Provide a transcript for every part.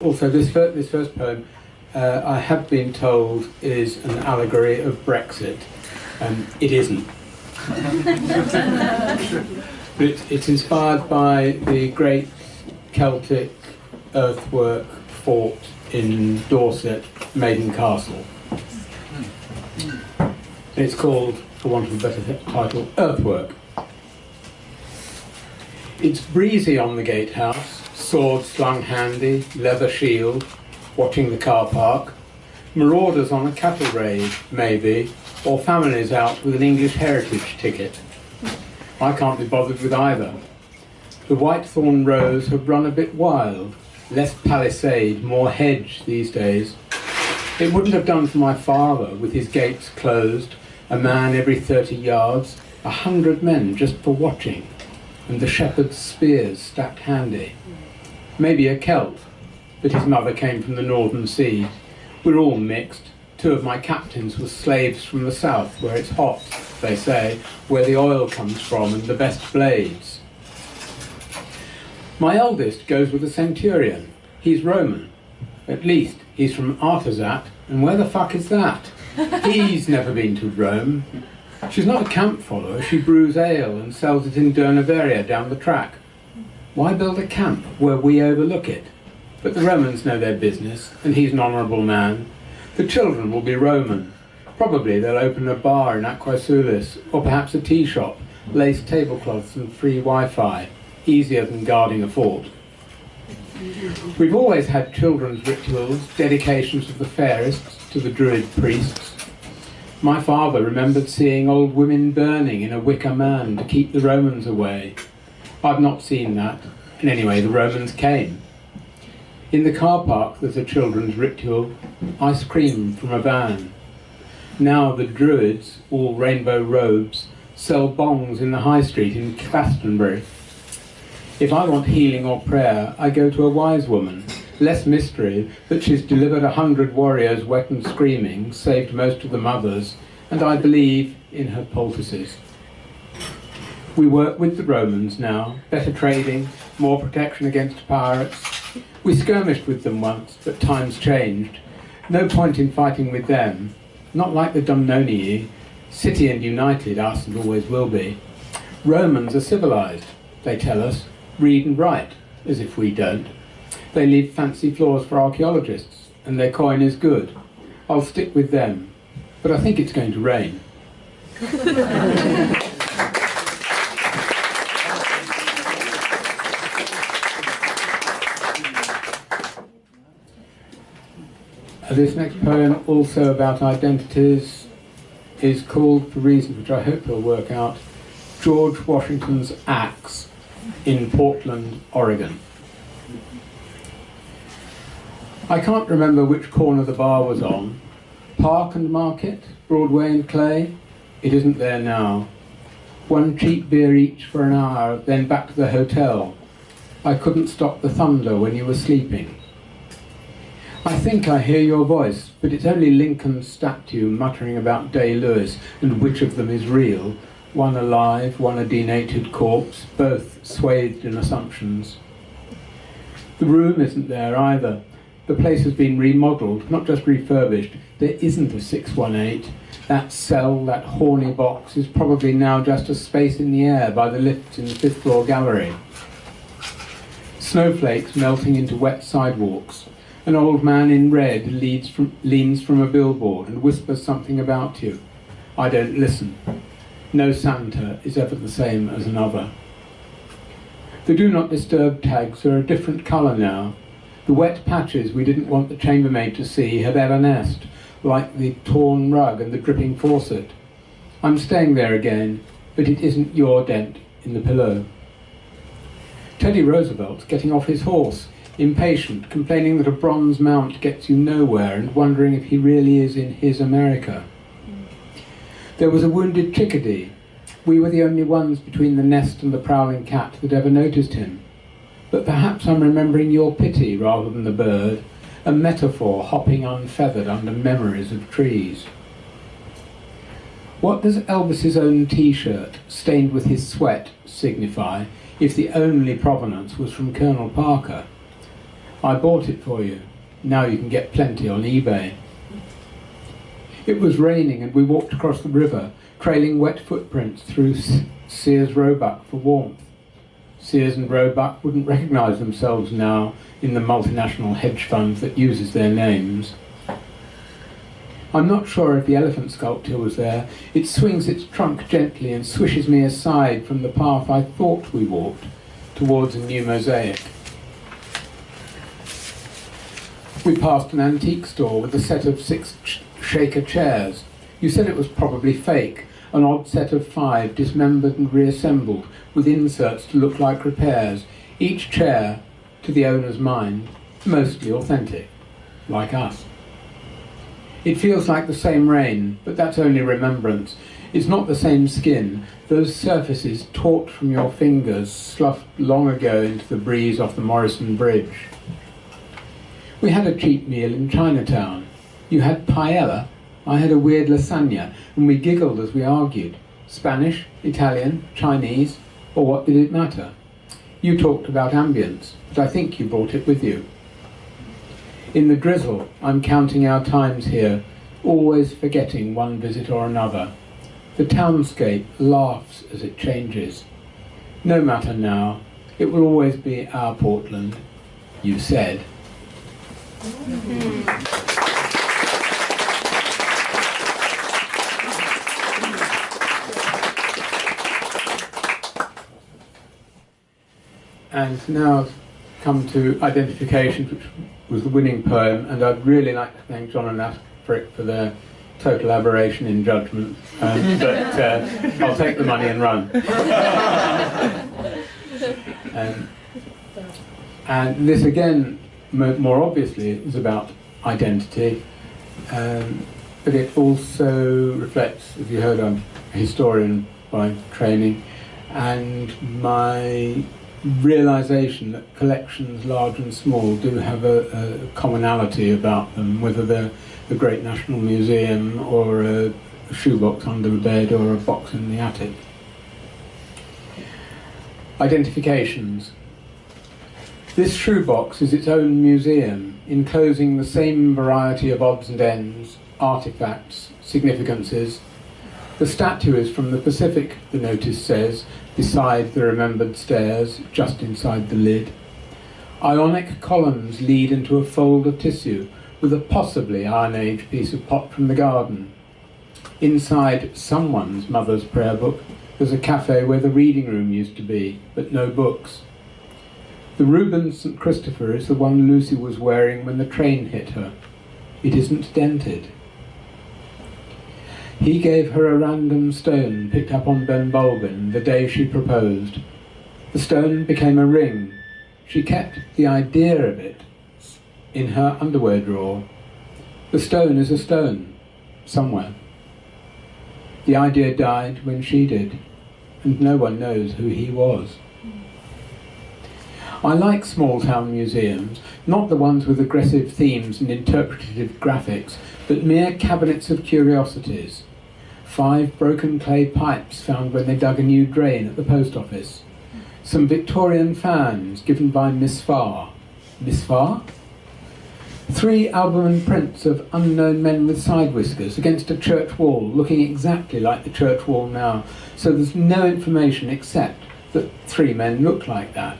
Also, this first poem, I have been told, is an allegory of Brexit. It isn't. But it's inspired by the great Celtic earthwork fort in Dorset, Maiden Castle. It's called, for want of a better title, Earthwork. It's breezy on the gatehouse, sword slung handy, leather shield, watching the car park, marauders on a cattle raid, maybe, or families out with an English heritage ticket. I can't be bothered with either. The whitethorn rows have run a bit wild, less palisade, more hedge these days. It wouldn't have done for my father, with his gates closed, a man every 30 yards, 100 men just for watching, and the shepherd's spears stacked handy. Maybe a Celt, but his mother came from the Northern Sea. We're all mixed. 2 of my captains were slaves from the south, where it's hot, they say, where the oil comes from and the best blades. My eldest goes with a centurion. He's Roman. At least, he's from Artazat, and where the fuck is that? He's never been to Rome. She's not a camp follower, she brews ale and sells it in Durnaveria down the track. Why build a camp where we overlook it? But the Romans know their business, and he's an honourable man. The children will be Roman. Probably they'll open a bar in Aquasulis, or perhaps a tea shop, lace tablecloths and free Wi-Fi. Easier than guarding a fort. We've always had children's rituals, dedications of the fairists to the druid priests. My father remembered seeing old women burning in a wicker man to keep the Romans away. I've not seen that, and anyway, the Romans came. In the car park there's a children's ritual, ice cream from a van. Now the druids, all rainbow robes, sell bongs in the high street in Glastonbury. If I want healing or prayer, I go to a wise woman. Less mystery, but she's delivered 100 warriors wet and screaming, saved most of the mothers, and I believe in her poultices. We work with the Romans now, better trading, more protection against pirates. We skirmished with them once, but times changed. No point in fighting with them. Not like the Dumnonii, city and united, us and always will be. Romans are civilized, they tell us, read and write, as if we don't. They leave fancy floors for archaeologists, and their coin is good. I'll stick with them, but I think it's going to rain. This next poem, also about identities, is called, for reasons which I hope you'll work out, George Washington's Axe in Portland, Oregon. I can't remember which corner the bar was on. Park and Market, Broadway and Clay. It isn't there now. 1 cheap beer each for an hour, then back to the hotel. I couldn't stop the thunder when you were sleeping. I think I hear your voice, but it's only Lincoln's statue muttering about Day-Lewis and which of them is real. One alive, one a denatured corpse, both swathed in assumptions. The room isn't there either. The place has been remodelled, not just refurbished. There isn't a 618. That cell, that horny box, is probably now just a space in the air by the lifts in the 5th floor gallery. Snowflakes melting into wet sidewalks. An old man in red leans from a billboard and whispers something about you. I don't listen. No Santa is ever the same as another. The Do Not Disturb tags are a different colour now. The wet patches we didn't want the chambermaid to see have evanesced, like the torn rug and the dripping faucet. I'm staying there again, but it isn't your dent in the pillow. Teddy Roosevelt's getting off his horse, impatient, complaining that a bronze mount gets you nowhere and wondering if he really is in his America. There was a wounded chickadee. We were the only ones between the nest and the prowling cat that ever noticed him. But perhaps I'm remembering your pity rather than the bird, a metaphor hopping unfeathered under memories of trees. What does Elvis's own T-shirt, stained with his sweat, signify, if the only provenance was from Colonel Parker? I bought it for you. Now you can get plenty on eBay. It was raining and we walked across the river, trailing wet footprints through Sears Roebuck for warmth. Sears and Roebuck wouldn't recognise themselves now in the multinational hedge fund that uses their names. I'm not sure if the elephant sculpture was there. It swings its trunk gently and swishes me aside from the path I thought we walked towards a new mosaic. We passed an antique store with a set of 6 shaker chairs. You said it was probably fake, an odd set of 5 dismembered and reassembled with inserts to look like repairs, each chair, to the owner's mind, mostly authentic, like us. It feels like the same rain, but that's only remembrance. It's not the same skin. Those surfaces taut from your fingers sloughed long ago into the breeze off the Morrison Bridge. We had a cheap meal in Chinatown. You had paella, I had a weird lasagna, and we giggled as we argued. Spanish, Italian, Chinese, or what did it matter? You talked about ambience, but I think you brought it with you. In the drizzle, I'm counting our times here, always forgetting one visit or another. The townscape laughs as it changes. No matter now, it will always be our Portland, you said. And now come to Identifications, which was the winning poem, and I'd really like to thank John and Asperick for their total aberration in judgment, but I'll take the money and run. And this again, more obviously, is about identity, but it also reflects, as you heard, I'm a historian by training, and my realisation that collections, large and small, do have a commonality about them, whether they're the Great National Museum or a shoebox under the bed or a box in the attic. Identifications. This shoebox is its own museum, enclosing the same variety of odds and ends, artefacts, significances. The statue is from the Pacific, the notice says, beside the remembered stairs, just inside the lid. Ionic columns lead into a fold of tissue with a possibly Iron Age piece of pot from the garden. Inside someone's mother's prayer book, there's a cafe where the reading room used to be, but no books. The Rubens St. Christopher is the one Lucy was wearing when the train hit her. It isn't dented. He gave her a random stone picked up on Ben Bulbin the day she proposed. The stone became a ring. She kept the idea of it in her underwear drawer. The stone is a stone, somewhere. The idea died when she did, and no one knows who he was. I like small-town museums, not the ones with aggressive themes and interpretative graphics, but mere cabinets of curiosities. 5 broken clay pipes found when they dug a new drain at the post office. Some Victorian fans given by Miss Farr. Miss Farr? 3 album and prints of unknown men with side whiskers against a church wall, looking exactly like the church wall now, so there's no information except that 3 men look like that,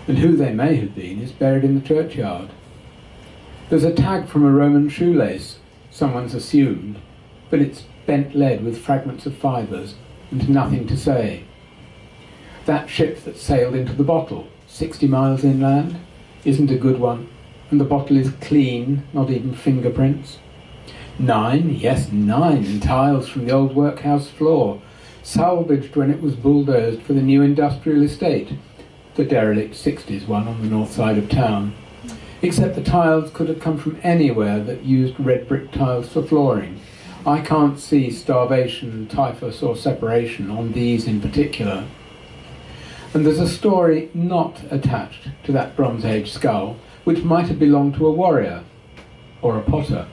and who they may have been is buried in the churchyard. There's a tag from a Roman shoelace, someone's assumed, but it's bent lead with fragments of fibres and nothing to say. That ship that sailed into the bottle, 60 miles inland, isn't a good one, and the bottle is clean, not even fingerprints. 9, yes 9 tiles from the old workhouse floor, salvaged when it was bulldozed for the new industrial estate, the derelict 60s one on the north side of town. Except the tiles could have come from anywhere that used red brick tiles for flooring. I can't see starvation, typhus or separation on these in particular. And there's a story not attached to that Bronze Age skull, which might have belonged to a warrior, or a potter,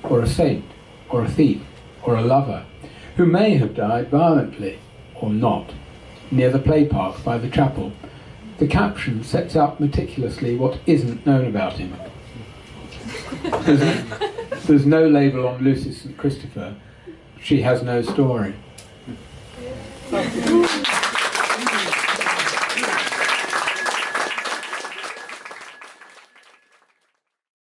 or a saint, or a thief, or a lover, who may have died violently, or not, near the play park by the chapel, The caption sets out meticulously what isn't known about him. There's no label on Lucy St. Christopher. She has no story.